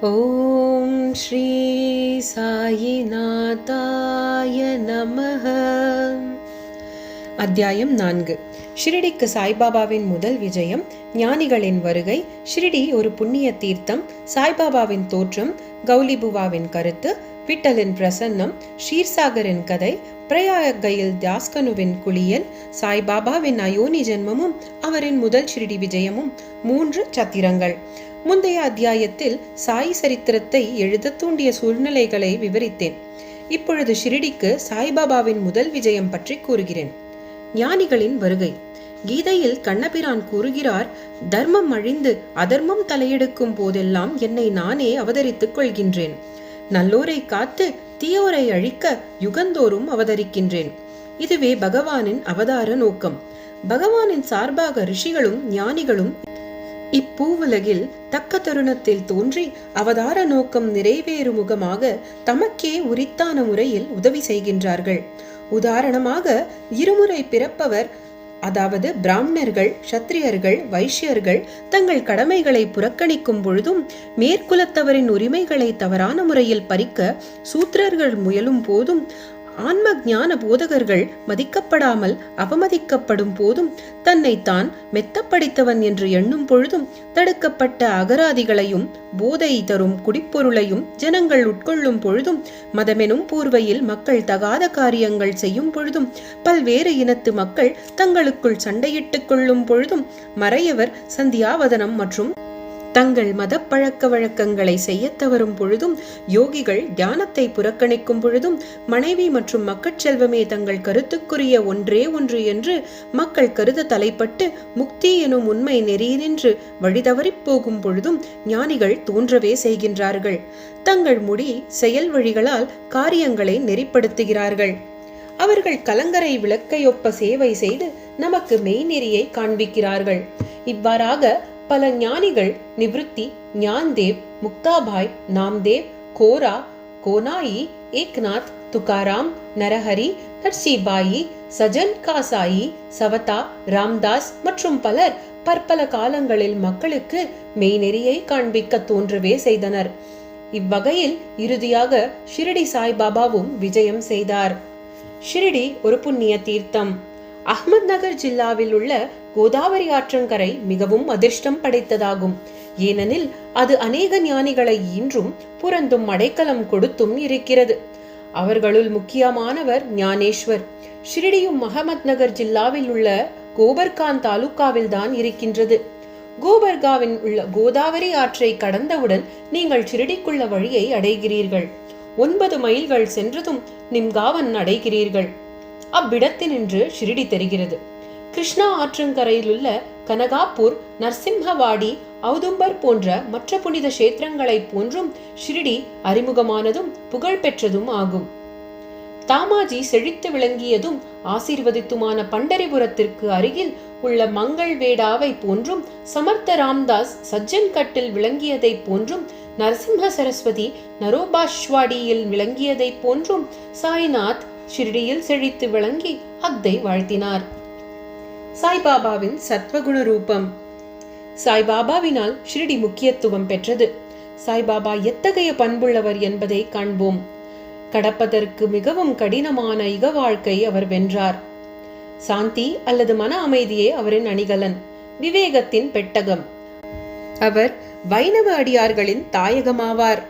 ஓம் ஸ்ரீ சாயிநாதாய நமஹ. அத்தியாயம் 4. ஷிரடிக்கு சாய்பாபாவின் முதல் விஜயம், ஞானிகளின் வருகை, ஷிரடி ஒரு புண்ணிய தீர்த்தம், சாய்பாபாவின் தோற்றம், கௌலிபுவாவின் கருத்து, விட்டலின் பிரசன்னம், ஷீர்சாகரின் கதை, பிரயாகையில் தாஸ்கனுவின் குளியல், சாய்பாபாவின் அயோனி ஜென்மமும் அவரின் முதல் ஷிரடி விஜயமும் 3 சத்திரங்கள். முந்தைய அத்தியாயத்தில் சாய் சரித்திரத்தை எழுத தூண்டிய சூழ்நிலைகளை விவரித்தேன். இப்பொழுது ஷிரடிக்கு சாய்பாபாவின் முதல் விஜயம் பற்றி கூறுகிறேன். ஞானிகளின் வருகை. கீதையில் கண்ணபிரான் கூறுகிறார், தர்மம் அழிந்து அதர்மம் தலையெடுக்கும் போதெல்லாம் என்னை நானே அவதரித்துக் கொள்கின்றேன். நல்லோரை காத்து தீயோரை அழிக்க யுகந்தோறும் அவதரிக்கின்றேன். இதுவே பகவானின் அவதார நோக்கம். பகவானின் சார்பாக ரிஷிகளும் ஞானிகளும் இப்பூவுலகில் தக்க தருணத்தில் தோன்றி அவதார நோக்கம் நிறைவேறும் முகமாக தமக்கே உரித்தான முறையில் உதவி செய்கின்றார்கள். உதாரணமாக, இருமுறை பிறப்பவர், அதாவது பிராமணர்கள், சத்திரியர்கள், வைஷ்யர்கள் தங்கள் கடமைகளை புறக்கணிக்கும் பொழுதும், மேற்குலத்தவரின் உரிமைகளை தவறான முறையில் பறிக்க சூத்திரர்கள் முயலும் போதும், ஆன்ம ஞான போதகர்கள் மதிக்கப்படாமல் அவமதிக்கப்படும் போதும், தன்னைத்தான் மெத்தப்படித்தவன் என்று எண்ணும் பொழுதும், தடுக்கப்பட்ட அகராதிகளையும் போதை தரும் குடிப்பொருளையும் ஜனங்கள் உட்கொள்ளும் பொழுதும், மதமெனும் பூர்வையில் மக்கள் தகாத காரியங்கள் செய்யும் பொழுதும், பல்வேறு இனத்து மக்கள் தங்களுக்குள் சண்டையிட்டுக் கொள்ளும் பொழுதும், மறையவர் சந்தியாவதனம் மற்றும் தங்கள் மத பழக்க வழக்கங்களை செய்ய தவறும் பொழுதும், யோகிகள் தியானத்தை புறக்கணிக்கும் பொழுதும், மனைவி மற்றும் மக்கட்செல்வமே தங்கள் கருத்துக்குரிய ஒன்றே ஒன்று என்று மக்கள் கருத தலைப்பட்டு முக்தி எனும் உண்மை நெறியினின்று வழிதவறிப் போகும் பொழுதும் ஞானிகள் தோன்றவே செய்கின்றார்கள். தங்கள் முடி செயல் வழிகளால் காரியங்களை நெறிப்படுத்துகிறார்கள். அவர்கள் கலங்கரை விளக்கையொப்ப சேவை செய்து நமக்கு மெய்நெறியை காண்பிக்கிறார்கள். இவ்வாறாக பல ஞானிகள் நிவ்ருத்தி, ஞான்தேவ், முக்தாபாய், நாம்தேவ், கோரா, கோனாயி, ஏக்நாத், துகாராம், நரஹரி, நர்சிபாயி, சஜன் காசாயி, சவதா, ராம்தாஸ் மற்றும் பலர் பற்பல காலங்களில் மக்களுக்கு மெய்நெறியை காண்பிக்க தோன்றவே செய்தனர். இவ்வகையில் இறுதியாக ஷிரடி சாய்பாபாவும் விஜயம் செய்தார். ஷிரடி ஒரு புண்ணிய தீர்த்தம். அஹ்மத் நகர் ஜில்லாவில் உள்ள கோதாவரி ஆற்றங்கரை மிகவும் அதிர்ஷ்டம் படைத்ததாகும். ஏனெனில் அது அநேக ஞானிகளை இன்றும் புரந்தும் அடைக்கலம் கொடுத்தும் இருக்கிறது. அவர்களுள் முக்கியமானவர் ஞானேஸ்வர். ஷிரடியும் அஹமத் நகர் ஜில்லாவில் உள்ள கோபர்கான் தாலுகாவில் தான் இருக்கின்றது. கோபர்காவின் உள்ள கோதாவரி ஆற்றை கடந்தவுடன் நீங்கள் ஷிரடிக்குள்ள வழியை அடைகிறீர்கள். 9 மைல்கள் சென்றதும் நிம்காவன் அடைகிறீர்கள். அவ்விடத்தினின்று ஷிரடி தெரிகிறது. கிருஷ்ணா ஆற்றங்கரையில் உள்ள கனகாப்பூர், நரசிம்ஹவாடி, ஔதும்பர் போன்ற மற்ற புனித கஷேத்திரங்களை போன்றும் ஷிரடி அறிமுகமானதும் புகழ்பெற்றதும் ஆகும். தாமாஜி செழித்து விளங்கியதும் ஆசீர்வதித்துமான பண்டரிபுரத்திற்கு அருகில் உள்ள மங்கள்வேடாவை போன்றும், சமர்த்த ராம்தாஸ் சஜ்ஜன் கட்டில் விளங்கியதை போன்றும், நரசிம்ம சரஸ்வதி நரோபாஷ்வாடியில் விளங்கியதை போன்றும், சாய்நாத் ஷிரடியில் செழித்து விளங்கி அத்தை வாழ்த்தினார். சாய்பாபாவின் சத்வகுண ரூபம். சாய்பாபாவினால் ஷிரடி முக்கியத்துவம் பெற்றது. சாய்பாபா எத்தகைய பண்புள்ளவர் என்பதை காண்போம். கடப்பதற்கு மிகவும் கடினமான இக வாழ்க்கை அவர் வென்றார். சாந்தி அல்லது மன அமைதியே அவரின் அணிகலன், விவேகத்தின் பெட்டகம். அவர் வைணவ அடியார்களின் தாயகமாவார்.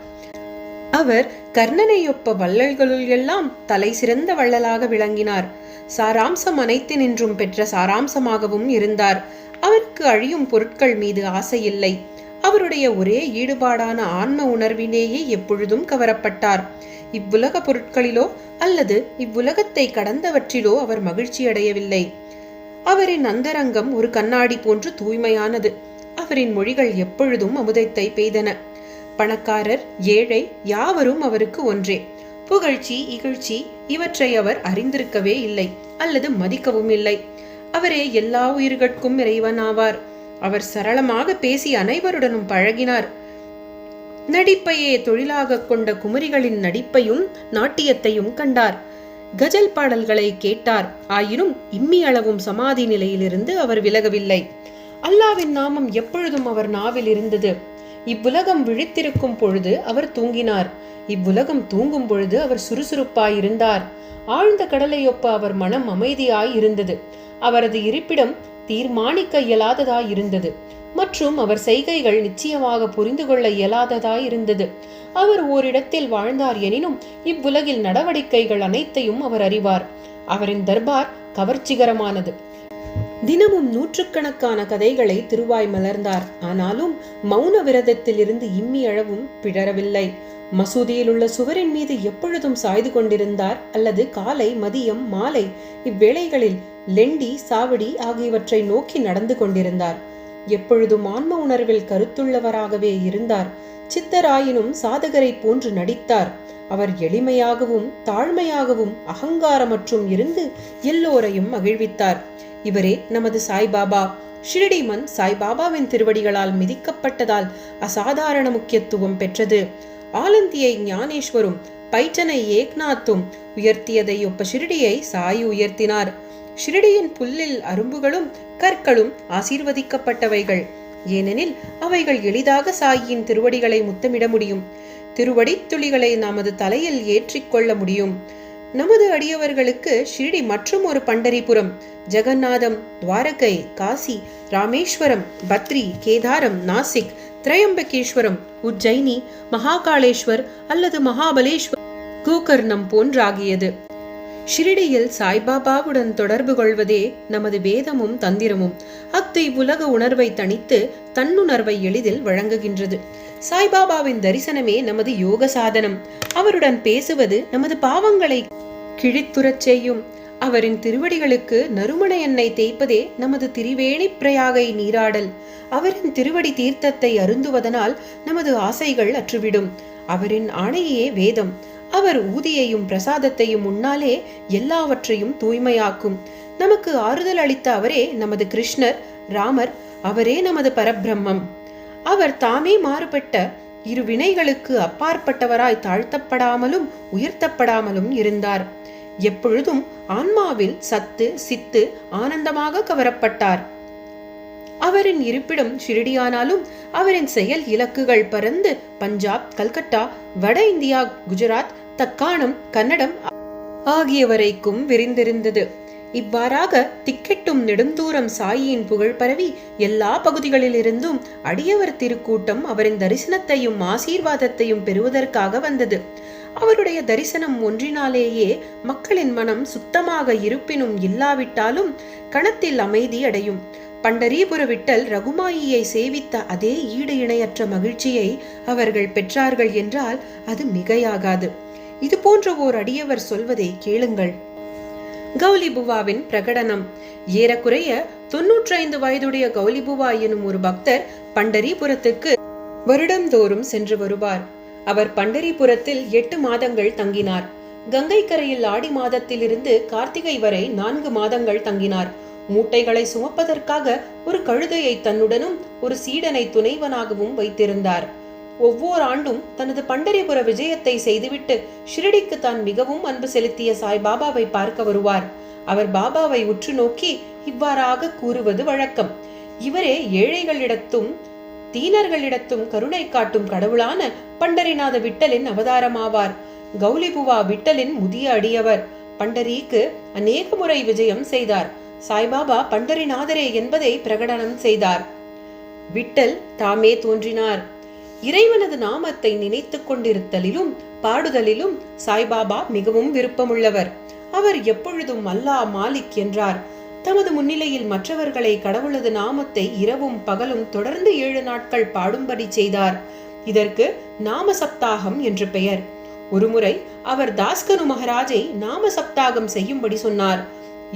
அவர் கர்ணனையொப்ப வள்ளல்களுள் எல்லாம் தலை சிறந்த வள்ளலாக விளங்கினார். சாராம்சம் அனைத்தினின்றும் பெற்ற சாராம்சமாகவும் இருந்தார். அவருக்கு அழியும் பொருட்கள் மீது ஆசை இல்லை. அவருடைய ஒரே ஈடுபாடான ஆன்ம உணர்வினேயே எப்பொழுதும் கவரப்பட்டார். இவ்வுலக பொருட்களிலோ அல்லது இவ்வுலகத்தை கடந்தவற்றிலோ அவர் மகிழ்ச்சி அடையவில்லை. அவரின் அந்தரங்கம் ஒரு கண்ணாடி போன்று தூய்மையானது. அவரின் மொழிகள் எப்பொழுதும் அமுதத்தை பெய்தன. பணக்காரர், ஏழை யாவரும் அவருக்கு ஒன்றே. புகழ்ச்சி, இகழ்ச்சி இவற்றை அவர் அறிந்திருக்கவே இல்லை அல்லது மதிக்கவும் இல்லை. அவரே எல்லா உயிர்கட்கும் இறைவன் ஆவார். அவர் சரளமாக பேசி அனைவருடனும் பழகினார். நடிப்பையே தொழிலாக கொண்ட குமரிகளின் நடிப்பையும் நாட்டியத்தையும் கண்டார். கஜல் பாடல்களை கேட்டார். ஆயினும் இம்மி அளவும் சமாதி நிலையிலிருந்து அவர் விலகவில்லை. அல்லாவின் நாமம் எப்பொழுதும் அவர் நாவில் இருந்தது. இவ்வுலகம் விழித்திருக்கும் பொழுது அவர் தூங்கினார். இவ்வுலகம் தூங்கும் பொழுது அவர் சுறுசுறுப்பாயிருந்தார். ஆழ்ந்த கடலையொப்ப அவர் மனம் அமைதியாய் இருந்தது. அவரது இருப்பிடம் தீர்மானிக்க இயலாததாய் இருந்தது மற்றும் அவர் செய்கைகள் நிச்சயமாக புரிந்து கொள்ள இயலாததாய் இருந்தது. அவர் ஓரிடத்தில் வாழ்ந்தார் எனினும் இவ்வுலகில் நடவடிக்கைகள் அனைத்தையும் அவர் அறிவார். அவரின் தர்பார் கவர்ச்சிகரமானது. தினமும் நூற்றுக்கணக்கான கதைகளை திருவாய் மலர்ந்தார். ஆனாலும் மௌன விரதத்தில் இருந்து இம்மி அளவும் பிழறவில்லை. மசூதியில் உள்ள சுவரின் மீது எப்பொழுதும் சாய்ந்து கொண்டிருந்தார் அல்லது காலை, மதியம், மாலை இவ்வேளைகளில் லெண்டி, சாவடி ஆகியவற்றை நோக்கி நடந்து கொண்டிருந்தார். எப்பொழுதும் ஆன்ம உணர்வில் கருத்துள்ளவராகவே இருந்தார். சித்தராயினும் சாதகரை போன்று நடித்தார். அவர் எளிமையாகவும் தாழ்மையாகவும் அகங்காரமற்றும் இருந்து எல்லோரையும் மகிழ்வித்தார். இவரே நமது சாய்பாபா. ஷிரடிமன் சாய்பாபாவின் திருவடிகளால் மிதிக்கப்பட்டதால் அசாதாரண முக்கியத்துவம் பெற்றது. ஆலந்தியை ஞானேஸ்வரும் பைட்டனை ஏக்நாத்தும் உயர்த்தியதை ஒப்ப ஷிரடியை சாய் உயர்த்தினார். ஷிரடியின் புல்லில் அரும்புகளும் கற்களும் ஆசீர்வதிக்கப்பட்டவைகள். ஏனெனில் அவைகள் எளிதாக சாயின் திருவடிகளை முத்தமிட முடியும். திருவடி துளிகளை நமது தலையில் ஏற்றிக்கொள்ள முடியும். நமது அடியவர்களுக்கு ஷிரடி மற்றும் ஒரு பண்டரிபுரம், ஜெகநாதம், துவாரகை, காசி, ராமேஸ்வரம், பத்ரி, கேதாரம், நாசிக், திரையம்பகேஸ்வரம், உஜ்ஜயினி, மகாகாளேஸ்வர் அல்லது மகாபலேஸ்வர், கோகர்ணம் போன்றாகியது. ஷிரடியில் சாய்பாபாவுடன் தொடர்பு கொள்வதே நமது வேதமும் தந்திரமும். அத்தை உலக உணர்வை தணித்து தன்னுணர்வை எளிதில் வழங்குகின்றது. சாய்பாபாவின் தரிசனமே நமது யோக சாதனம். அவருடன் பேசுவது நமது பாவங்களை கிழித்துறச் செய்யும். அவரின் திருவடிகளுக்கு நறுமண எண்ணெய் தேய்ப்பதே நமது திரிவேணி பிரயாகை நீராடல். அவரின் திருவடி தீர்த்தத்தை அருந்துவதனால் நமது ஆசைகள் அற்றுவிடும். அவரின் ஆணையே வேதம். அவர் ஊதியையும் பிரசாதத்தையும் உண்ணாலே எல்லாவற்றையும் தூய்மையாக்கும். நமக்கு ஆறுதல் அளித்த அவரே நமது கிருஷ்ணர், ராமர். அவரே நமது பரபிரம்மம். அவர் தாமே மாறுபட்ட இரு வினைகளுக்கு அப்பாற்பட்டவராய் தாழ்த்தப்படாமலும் உயர்த்தப்படாமலும் இருந்தார். எப்பொழுதும் ஆன்மாவில் சத்து சித்து ஆனந்தமாக கவரப்பட்டார். அவரின் இருப்பிடம் ஷிரடியானாலும் அவரின் செயல் இலக்குகள் பரந்து பஞ்சாப், கல்கட்டா, வட இந்தியா, குஜராத், தக்காணம், கன்னடம் ஆகியவரைக்கும் விரிந்திருந்தது. இவ்வாறாக திக்கெட்டும் நெடுந்தூரம் சாயின் புகழ் பரவி எல்லா பகுதிகளிலிருந்தும் அடியவர் திருக்கூட்டம் அவரின் தரிசனத்தையும் ஆசீர்வாதத்தையும் பெறுவதற்காக வந்தது. அவருடைய தரிசனம் ஒன்றினாலேயே மக்களின் மனம் சுத்தமாக இருப்பினும் இல்லாவிட்டாலும் கணத்தில் அமைதி அடையும். பண்டரீபுர விட்டல் ரகுமாயியை சேவித்த அதே ஈடு இணையற்ற மகிழ்ச்சியை அவர்கள் பெற்றார்கள் என்றால் அது மிகையாகாது. இது போன்ற ஓர் அடியவர் சொல்வதை கேளுங்கள். கௌலிபுவாவின் பிரகடனம். ஏறக்குறைய 95 வயதுடைய கௌலிபுவா எனும் ஒரு பக்தர் பண்டரிபுரத்துக்கு வருடந்தோறும் சென்று வருவார். அவர் பண்டரிபுரத்தில் 8 மாதங்கள் தங்கினார். கங்கை கரையில் ஆடி மாதத்திலிருந்து கார்த்திகை வரை 4 மாதங்கள் தங்கினார். மூட்டைகளை சுமப்பதற்காக ஒரு கழுதையை தன்னுடனும் ஒரு சீடனை துணைவனாகவும் வைத்திருந்தார். ஒவ்வொரு ஆண்டும் தனது பண்டரிபுர விஜயத்தை செய்துவிட்டு ஷிரடிக்கு தான் மிகவும் அன்பு செலுத்திய சாய்பாபாவை பார்க்க வருவார். அவர் பாபாவை உற்று நோக்கி இவ்வாறாக கூறுவது வழக்கம். இவரே ஏழைகளிடத்தும் தீனர்களிடத்தும் கருணை காட்டும் கடவுளான பண்டரிநாத விட்டலின் அவதாரமாவார். கௌலிபுவா விட்டலின் முதிய அடியவர். பண்டரிக்கு அநேக முறை விஜயம் செய்தார். சாய்பாபா பண்டரிநாதரே என்பதை பிரகடனம் செய்தார். விட்டல் தாமே தோன்றினார். இறைவனது நாமத்தை நினைத்துக் கொண்டிருத்தலிலும் பாடுதலிலும் சாய்பாபா மிகவும் விருப்பமுள்ளவர். அவர் எப்பொழுதும் அல்லாஹ் மாலிக் என்றார். தமது முன்னிலையில் மற்றவர்களை கடவுளது நாமத்தை இரவும் பகலும் தொடர்ந்து 7 நாட்கள் பாடும்படி செய்தார். இதற்கு நாம சப்தாகம் என்று பெயர். ஒருமுறை அவர் தாஸ்கனு மகாராஜை நாம சப்தாகம் செய்யும்படி சொன்னார்.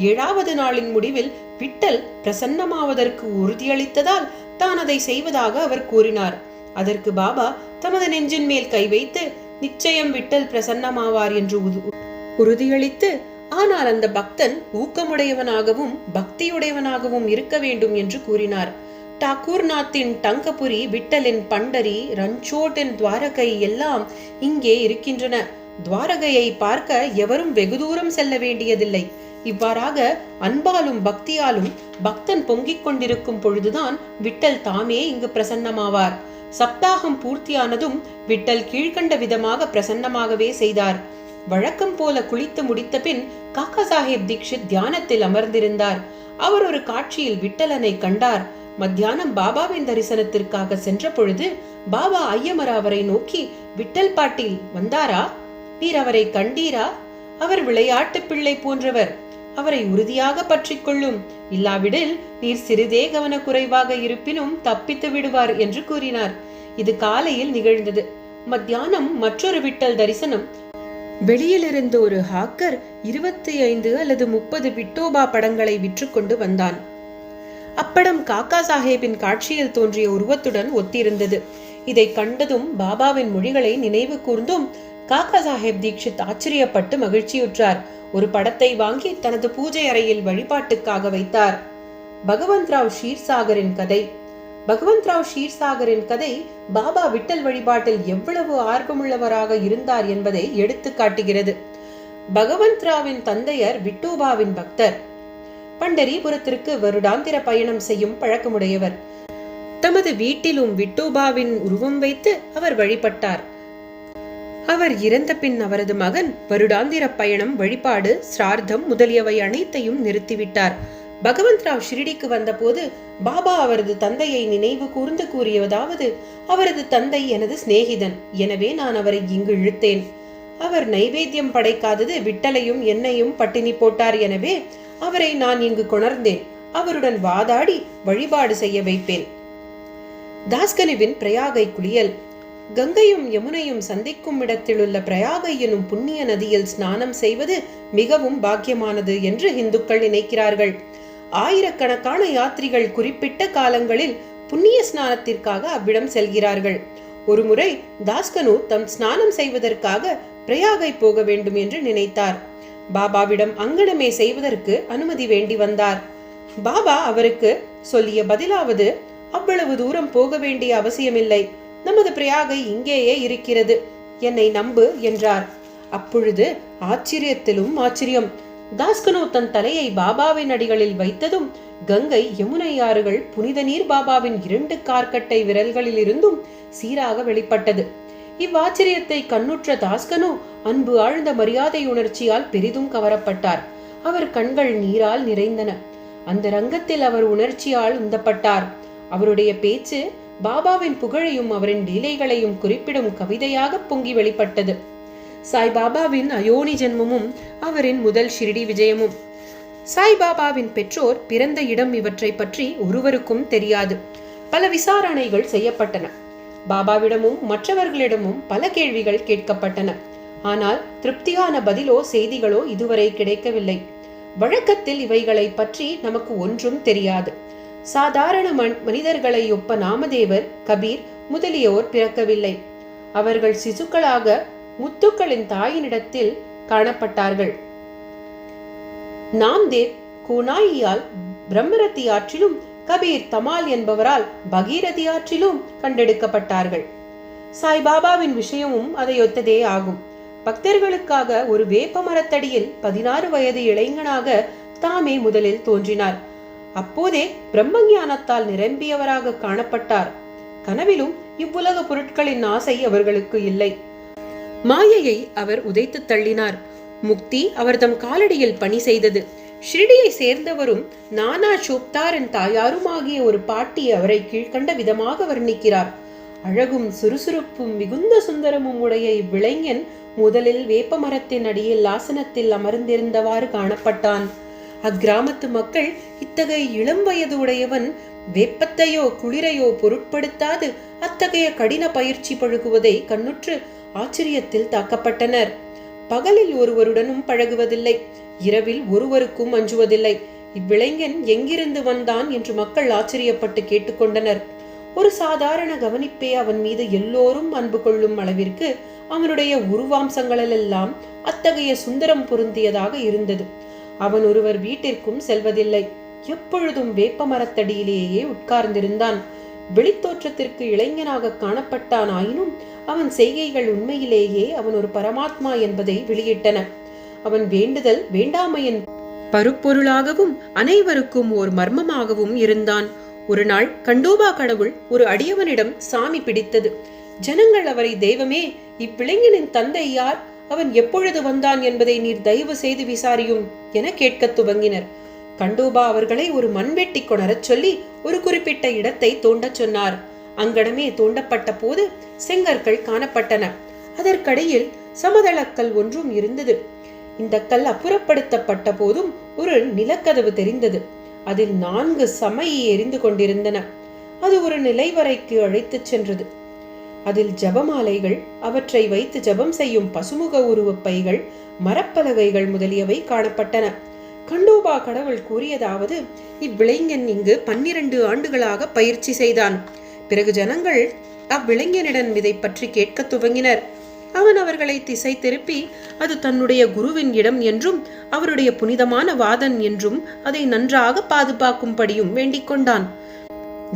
7வது நாளின் முடிவில் விட்டல் பிரசன்னமாவதற்கு உறுதியளித்ததால் தான் அதை செய்வதாக அவர் கூறினார். அதற்கு பாபா தமது நெஞ்சின் மேல் கை வைத்து நிச்சயம் விட்டல் பிரசன்னமாவார் என்று உறுதியளித்து, ஆனால் அந்த பக்தன் ஊக்கமுடையவனாகவும் பக்தியுடையவனாகவும் இருக்க வேண்டும் என்று கூறினார். டாக்கூர்நாத்தின் டங்கபுரி, விட்டலின் பண்டரி, ரன்சோட்டின் துவாரகை எல்லாம் இங்கே இருக்கின்றன. துவாரகையை பார்க்க எவரும் வெகு தூரம் செல்ல வேண்டியதில்லை. இவ்வாறாக அன்பாலும் பக்தியாலும் பக்தன் பொங்கிக் கொண்டிருக்கும் பொழுதுதான் விட்டல் தாமே இங்கு பிரசன்னமாவார். சப்தாகம் பூர்த்தியானதும் விட்டல் கீழ்கண்ட விதமாக பிரசன்னமாகவே செய்தார். வழக்கம் போல குளித்து முடித்த பின் காக்கா சாஹேப் தீக்ஷித் தியானத்தில் அமர்ந்திருந்தார். அவர் ஒரு காட்சியில் விட்டலனை கண்டார். மத்தியானம் பாபாவின் தரிசனத்திற்காக சென்ற பொழுது பாபா ஐயமர அவரை நோக்கி, விட்டல் பாட்டீல் வந்தாரா? நீர் அவரை கண்டீரா? அவர் விளையாட்டு பிள்ளை போன்றவர். அவரை உறுதியாக பற்றிக் கொள்ளும். இல்லாவிடில் நீர் சிறிதே கவனக்குறைவாக இருப்பினும் தப்பித்து விடுவார் என்று கூறினார். இது காலையில் நிகழ்ந்தது. மத்தியானம் மற்றொரு விட்டல் தரிசனம். வெளியிலிருந்து ஒரு ஹாக்கர் 25 அல்லது 30 விட்டோபா படங்களை விற்றுக்கொண்டு வந்தான். அப்படம் காக்கா சாஹேபின் காட்சியில் தோன்றிய உருவத்துடன் ஒத்திருந்தது. இதை கண்டதும் பாபாவின் மொழிகளை நினைவு கூர்ந்தும் காக்கா சாஹேப் தீக்ஷித் ஆச்சரியப்பட்டு மகிழ்ச்சியுற்றார். ஒரு படத்தை வாங்கி தனது பூஜை அறையில் வழிபாட்டுக்காக வைத்தார். பகவந்த்ராவ் ஷீர்சாகரின் கதை. பகவந்த்ராவ் ஷீர்சாகரின் கதை பாபா விட்டல் வழிபாட்டில் எவ்வளவு ஆர்வமுள்ளவராக இருந்தார் என்பதை எடுத்து காட்டுகிறது. பகவந்த்ராவின் தந்தையர் விட்டோபாவின் பக்தர். பண்டரிபுரத்திற்கு வருடாந்திர பயணம் செய்யும் பழக்கமுடையவர். தமது வீட்டிலும் விட்டோபாவின் உருவம் வைத்து அவர் வழிபட்டார். அவர் இறந்த பின் அவரது மகன் வருடாந்திர பயணம், வழிபாடு, சிரார்த்தம் முதலியவை அனைத்தையும் நிறுத்திவிட்டார். பகவந்த்ராவ் ஷிரடிக்கு வந்தபோது பாபா அவரது தந்தையை நினைவு கூர்ந்து கூறியதாவது, அவரது தந்தை எனது சிநேகிதன், எனவே நான் அவரை இங்கு இழுத்தேன். அவர் நைவேத்தியம் படைக்காதது விட்டலையும் என்னையும் பட்டினி போட்டார். எனவே அவரை நான் இங்கு கொணர்ந்தேன். அவருடன் வாதாடி வழிபாடு செய்ய வைப்பேன். தாஸ்கனுவின் பிரயாகை குளியல். கங்கையும் யமுனையும் சந்திக்கும் இடத்திலுள்ள பிரயாகை எனும் புண்ணிய நதியில் ஸ்நானம் செய்வது மிகவும் பாக்கியமானது என்று இந்துக்கள் நினைக்கிறார்கள். ஆயிரக்கணக்கான யாத்ரிகள் குறிப்பிட்ட காலங்களில் புண்ணிய ஸ்நானத்திற்காக அவ்விடம் செல்கிறார்கள். ஒருமுறை தாஸ்கனு தம் ஸ்நானம் செய்வதற்காக பிரயாகை போக வேண்டும் என்று நினைத்தார். பாபாவிடம் அங்கனமே செய்வதற்கு அனுமதி வேண்டி வந்தார். பாபா அவருக்கு சொல்லிய பதிலாவது, அவ்வளவு தூரம் போக வேண்டிய அவசியமில்லை, நமது பிரயாகை இங்கேயே இருக்கிறது, என்னை நம்பு என்றார். அப்பொழுது ஆச்சரியத்திலும் ஆச்சரியம். தாஸ்கனு தன் தலையை பாபாவின் அடிகளில் வைத்ததும் கங்கை, யமுனை ஆறுகள் புனித நீர் பாபாவின் 2 கார்கட்டை விரல்களில் இருந்தும் சீராக வெளிப்பட்டது. இவ்வாச்சரியத்தை கண்ணுற்ற தாஸ்கனு அன்பு ஆழ்ந்த மரியாதை உணர்ச்சியால் பெரிதும் கவரப்பட்டார். அவர் கண்கள் நீரால் நிறைந்தன. அந்த ரங்கத்தில் அவர் உணர்ச்சியால் உந்தப்பட்டார். அவருடைய பேச்சு பாபாவின் புகழையும் அவரின் லீலைகளையும் குறிப்பிடும் கவிதையாக பொங்கி வெளிப்பட்டது. சாய்பாபாவின் அயோனி ஜென்மமும் அவரின் முதல் ஷிரடி விஜயமும். சாய்பாபாவின் பெற்றோர் பிறந்த இடம் இவற்றை பற்றி ஒருவருக்கும் தெரியாது. பல விசாரணைகள் செய்யப்பட்டன. பாபாவிடமும் மற்றவர்களிடமும் பல கேள்விகள் கேட்கப்பட்டன. ஆனால் திருப்தியான பதிலோ செய்திகளோ இதுவரை கிடைக்கவில்லை. வழக்கத்தில் இவைகளை பற்றி நமக்கு ஒன்றும் தெரியாது. சாதாரண மனிதர்களை ஒப்ப நாமதேவர், கபீர் முதலியோர் பிறக்கவில்லை. அவர்கள் சிசுக்களாக முத்துக்களின் தாயினிடத்தில் காணப்பட்டார்கள். நாம்தேவ் கூனாயியால் பிரம்மரதி ஆற்றிலும், கபீர் தமால் என்பவரால் பகீரதி ஆற்றிலும் கண்டெடுக்கப்பட்டார்கள். சாய்பாபாவின் விஷயமும் அதையொத்ததே ஆகும். பக்தர்களுக்காக ஒரு வேப்ப மரத்தடியில் 16 வயது இளைஞனாக தாமே முதலில் தோன்றினார். அப்போதே பிரம்ம ஞானத்தால் நிரம்பியவராக காணப்பட்டார். கனவிலும் இவ்வுலக பொருட்களின் ஆசை அவர்களுக்கு இல்லை. மாயையை அவர் உதைத்து தள்ளினார். முக்தி அவர் தம் காலடியில் பணி செய்தது. ஷிரடியை சேர்ந்தவரும் நானா சோப்தாரின் தாயாருமாகிய ஒரு பாட்டி அவரை கீழ்கண்ட விதமாக வர்ணிக்கிறார். அழகும் சுறுசுறுப்பும் மிகுந்த சுந்தரமும் உடைய இவ்விளைஞன் முதலில் வேப்ப மரத்தின் அடியில் ஆசனத்தில் அமர்ந்திருந்தவாறு காணப்பட்டான். அக்கிராமத்து மக்கள் இத்தகைய இளம் வயது உடையவன் வேப்பத்தையோ குளிரையோ பொருட்படுத்தாது அத்தகைய கடின பயிற்சி பழகுவதை கண்ணுற்று ஆச்சரியத்தில் தாக்கப்பட்டனர். பகலில் ஒருவருடனும் பழகுவதில்லை, இரவில் ஒருவருக்கும் அஞ்சுவதில்லை. இவ்விளைஞன் எங்கிருந்து வந்தான் என்று மக்கள் ஆச்சரியப்பட்டு கேட்டுக்கொண்டனர். ஒரு சாதாரண கவனிப்பே அவன் மீது எல்லோரும் அன்பு கொள்ளும் அளவிற்கு அவனுடைய உருவாம்சங்களெல்லாம் அத்தகைய சுந்தரம் பொருந்தியதாக இருந்தது. அவன் ஒருவர் வீட்டிற்கும் செல்வதில்லை. எப்பொழுதும் வேப்ப மரத்தடியிலேயே உட்கார்ந்திருந்தான். வெளித்தோற்றத்திற்கு இளைஞனாக காணப்பட்டான். ஆயினும் அவன் செய்கைகள் உண்மையிலேயே அவன் ஒரு பரமாத்மா என்பதை வெளியிட்டன. அவன் வேண்டுதல் வேண்டாமையின் பருப்பொருளாகவும் அனைவருக்கும் ஓர் மர்மமாகவும் இருந்தான். ஒரு நாள் கண்டோபா கடவுள் ஒரு அடியவனிடம் சாமி பிடித்தது. ஜனங்கள் அவரை, தெய்வமே, இவ்விளைஞனின் தந்தை யார், அவன் எப்பொழுது வந்தான் என்பதை நீர் தயவு செய்து விசாரியும் என கேட்க துவங்கினர். கண்டோபா அவர்களை ஒரு மண்வெட்டி கொணரச் சொல்லி ஒரு குறிப்பிட்ட இடத்தை தோண்டச் சொன்னார். அங்கனமே தோண்டப்பட்ட போது செங்கற்கள் காணப்பட்டன. அதற்கடையில் சமதளக்கல் ஒன்றும் இருந்தது. இந்த கல் அப்புறப்படுத்தப்பட்ட போதும் ஒரு நிலக்கதவு தெரிந்தது. அதில் 4 சமை எரிந்து கொண்டிருந்தன. அது ஒரு நிலைவரைக்கு அழைத்துச் சென்றது. அதில் ஜபமாலைகள், அவற்றை வைத்து ஜபம் செய்யும் பசுமுக உருவப் பைகள், மரப்பலகைகள் முதலியவை காணப்பட்டன. கண்டோபா கடவுள் கூறியதாவது, இவ்விளைஞன் இங்கு 12 ஆண்டுகளாக பயிற்சி செய்தான். பிறகு ஜனங்கள் அவ்விளைஞனிடம் இதை பற்றி கேட்க துவங்கினர். அவன் அவர்களை திசை திருப்பி அது தன்னுடைய குருவின் இடம் என்றும் அவருடைய புனிதமான வாதன் என்றும் அதை நன்றாக பாதுகாக்கும்படியும் வேண்டிக் கொண்டான்.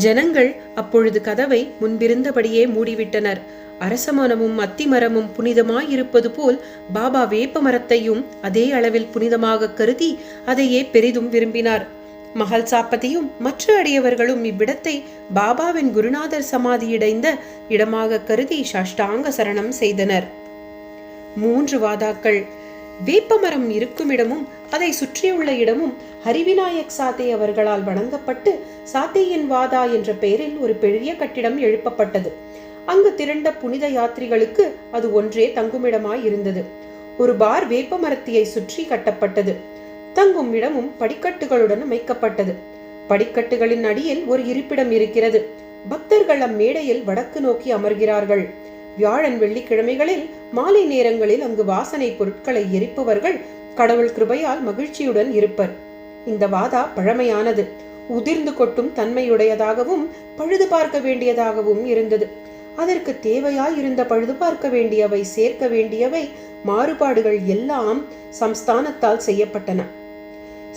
ஜனங்கள் அப்பொழுது கதவை முன்பிருந்தபடியே மூடிவிட்டனர். அரசமரமும் அத்திமரமும் புனிதமாயிருப்பது போல் பாபா வேப்ப மரத்தையும் அதே அளவில் புனிதமாக கருதி அதையே பெரிதும் விரும்பினார். மகள் சாப்பதியும் மற்ற அடியவர்களும் இவ்விடத்தை பாபாவின் குருநாதர் சமாதியடைந்த இடமாக கருதி சாஷ்டாங்க சரணம் செய்தனர். 3 வாதாக்கள். வேப்பமரம் இருக்கும் இடமும் அதை சுற்றியுள்ள இடமும் ஹரிவிநாயக் சாத்தே அவர்களால் வணங்கப்பட்டு சாத்தேயின் வாதா என்ற பெயரில் ஒரு பெரிய கட்டிடம் எழுப்பப்பட்டது. அங்கு திரண்ட புனித யாத்திரிகளுக்கு அது ஒன்றே தங்குமிடமாய் இருந்தது. ஒரு பார் வேப்ப மரத்தியை சுற்றி கட்டப்பட்டது. தங்கும் இடமும் படிக்கட்டுகளுடன் அமைக்கப்பட்டது. படிக்கட்டுகளின் அடியில் ஒரு இருப்பிடம் இருக்கிறது. பக்தர்கள் அம்மேடையில் வடக்கு நோக்கி அமர்கிறார்கள். வியாழன் வெள்ளிக்கிழமைகளில் மாலை நேரங்களில் அங்கு வாசனை பொருட்களை எரிப்பவர்கள் கடவுள் கிருபையால் மகிழ்ச்சியுடன் இருப்பர். இந்த வாதா பழமையானது, உதிர்ந்து கொட்டும் தன்மையுடையதாகவும் பழுது பார்க்க வேண்டியதாகவும் இருந்தது. அதற்கு தேவையாய் இருந்த பழுது பார்க்க வேண்டியவை, சேர்க்க வேண்டியவை, மாறுபாடுகள் எல்லாம் சம்ஸ்தானத்தால் செய்யப்பட்டன.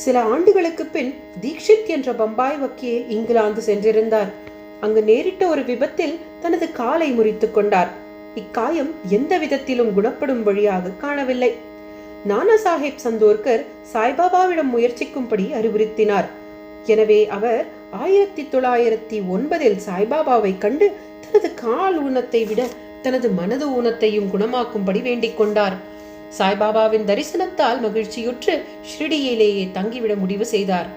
சில ஆண்டுகளுக்கு பின் தீக்ஷித் என்ற பம்பாய் வக்கீல் இங்கிலாந்து சென்றிருந்தார். அங்கு நேரிட்ட ஒரு விபத்தில் தனது காலை முறித்துக் கொண்டார். இக்காயம் எந்த விதத்திலும் குணப்படும் வழியாக காணவில்லை. நானா சாஹேப் சந்தோர்கர் சாய்பாபாவிடம் முயற்சிக்கும்படி அறிவுறுத்தினார். எனவே அவர் 1909 சாய்பாபாவை கண்டு தனது கால் ஊனத்தை விட தனது மனது ஊனத்தையும் குணமாக்கும்படி வேண்டிக் கொண்டார். சாய்பாபாவின் தரிசனத்தால் மகிழ்ச்சியுற்று ஷிரடியிலேயே தங்கிவிட முடிவு செய்தார்.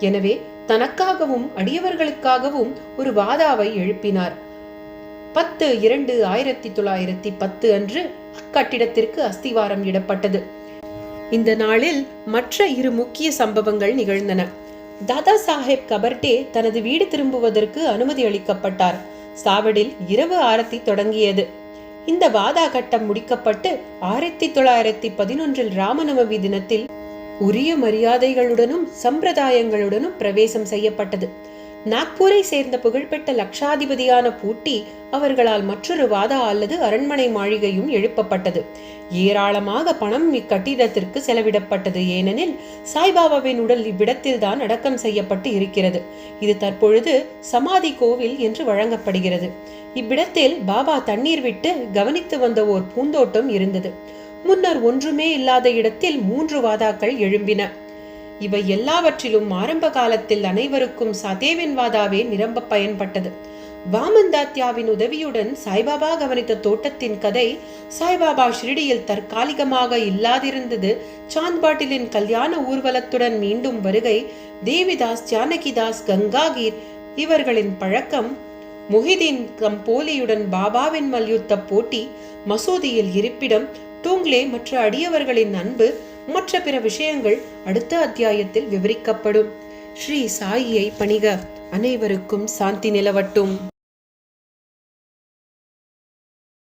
எனவே தனக்காகவும் அடியவர்களுக்காகவும் ஒரு வாதாவை எழுப்பினார். 10/2/1910 அன்று அக்கட்டிடத்திற்கு அஸ்திவாரம் இடப்பட்டது. இந்த நாளில் மற்ற 2 முக்கிய சம்பவங்கள் நிகழ்ந்தன. தாதா சாஹேப் கபர்டே தனது வீடு திரும்புவதற்கு அனுமதி அளிக்கப்பட்டார். சாவடில் இரவு ஆரத்தி தொடங்கியது. இந்த வாதா கட்டம் முடிக்கப்பட்டு 1911 ராமநவமி தினத்தில் உரிய மரியாதைகளுடனும் சம்பிரதாயங்களுடனும் பிரவேசம் செய்யப்பட்டது. நாக்பூரை சேர்ந்த புகழ்பெற்ற லட்சாதிபதியான பூட்டி அவர்களால் மற்றொரு வாதா அல்லது அரண்மனை மாளிகையும் எழுப்பப்பட்டது. ஏராளமாக பணம் இக்கட்டிடத்திற்கு செலவிடப்பட்டது. ஏனெனில் சாய்பாபாவின் உடல் இவ்விடத்தில் தான் அடக்கம் செய்யப்பட்டு இருக்கிறது. இது தற்பொழுது சமாதி கோவில் என்று வழங்கப்படுகிறது. இவ்விடத்தில் பாபா தண்ணீர் விட்டு கவனித்து வந்த ஓர் பூந்தோட்டம் இருந்தது. முன்னர் ஒன்றுமே இல்லாத இடத்தில் 3 வாதாக்கள் எழும்பின. இவை எல்லாவற்றிலும் ஆரம்ப காலத்தில் அனைவருக்கும் சாதேவின் வாதாவே நிரம்ப பயன்பட்டது. வாமந்தாத்யாவின் உதவியுடன் சாய்பாபா கவனித்த தோட்டத்தின் கதை, சாய்பாபா ஷிரடியில் தற்காலிகமாக இல்லாதிருந்தது, சாந்த் பாட்டிலின் கல்யாண ஊர்வலத்துடன் மீண்டும் வருகை, தேவிதாஸ், ஜானகிதாஸ், கங்காகீர் இவர்களின் பழக்கம், முஹிதீன் கம்போலியுடன் பாபாவின் மல்யுத்த போட்டி, மசூதியில் இருப்பிடம், டூங்லே மற்ற அடியவர்களின் அன்பு, மற்ற பிற விஷயங்கள் அடுத்த அத்தியாயத்தில் விவரிக்கப்படும். ஸ்ரீ சாயியை பணிக. அனைவருக்கும் சாந்தி நிலவட்டும்.